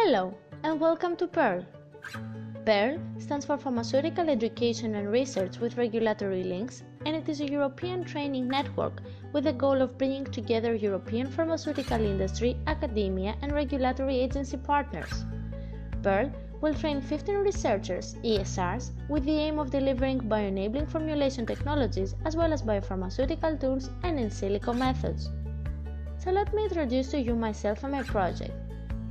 Hello and welcome to PEARRL. PEARRL stands for Pharmaceutical Education and Research with Regulatory Links, and it is a European training network with the goal of bringing together European pharmaceutical industry, academia and regulatory agency partners. PEARRL will train 15 researchers, ESRs, with the aim of delivering bioenabling formulation technologies as well as biopharmaceutical tools and in silico methods. So let me introduce to you myself and my project.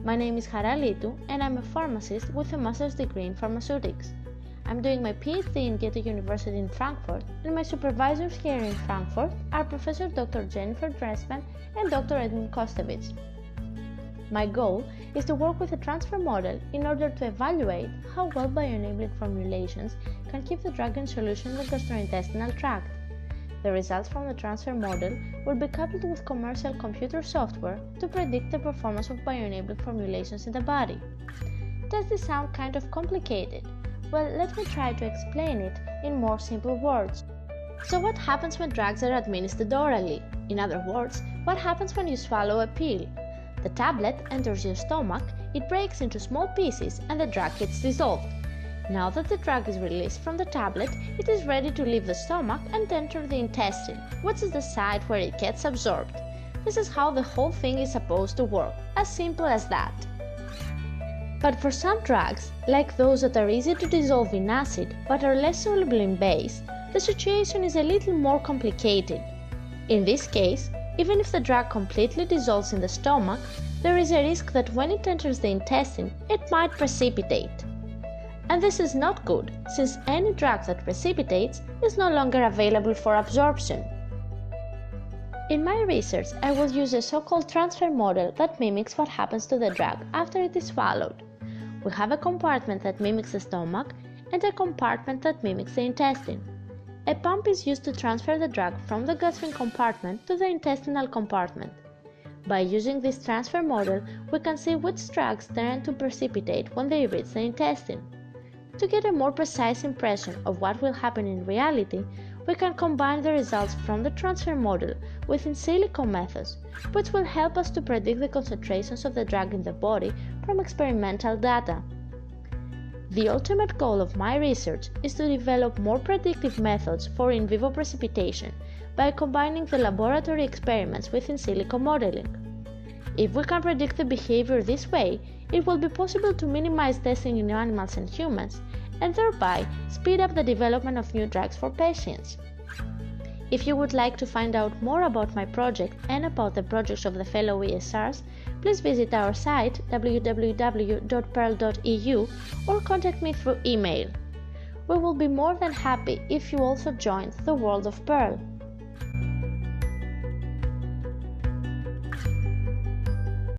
My name is Chara Litou and I'm a pharmacist with a master's degree in pharmaceutics. I'm doing my PhD in Goethe University in Frankfurt, and my supervisors here in Frankfurt are Professor Dr. Jennifer Dressman and Dr. Edmund Kostovich. My goal is to work with a transfer model in order to evaluate how well bioenabling formulations can keep the drug in solution in the gastrointestinal tract. The results from the transfer model will be coupled with commercial computer software to predict the performance of bioenabling formulations in the body. Does this sound kind of complicated? Well, let me try to explain it in more simple words. So what happens when drugs are administered orally? In other words, what happens when you swallow a pill? The tablet enters your stomach, it breaks into small pieces and the drug gets dissolved. Now that the drug is released from the tablet, it is ready to leave the stomach and enter the intestine, which is the site where it gets absorbed. This is how the whole thing is supposed to work, as simple as that. But for some drugs, like those that are easy to dissolve in acid but are less soluble in base, the situation is a little more complicated. In this case, even if the drug completely dissolves in the stomach, there is a risk that when it enters the intestine, it might precipitate. And this is not good, since any drug that precipitates is no longer available for absorption. In my research, I will use a so-called transfer model that mimics what happens to the drug after it is swallowed. We have a compartment that mimics the stomach and a compartment that mimics the intestine. A pump is used to transfer the drug from the gastric compartment to the intestinal compartment. By using this transfer model, we can see which drugs tend to precipitate when they reach the intestine. To get a more precise impression of what will happen in reality, we can combine the results from the transfer model with in silico methods, which will help us to predict the concentrations of the drug in the body from experimental data. The ultimate goal of my research is to develop more predictive methods for in vivo precipitation by combining the laboratory experiments with in silico modeling. If we can predict the behavior this way, it will be possible to minimize testing in animals and humans, and thereby speed up the development of new drugs for patients. If you would like to find out more about my project and about the projects of the fellow ESRs, please visit our site www.pearl.eu or contact me through email. We will be more than happy if you also join the world of PEARRL.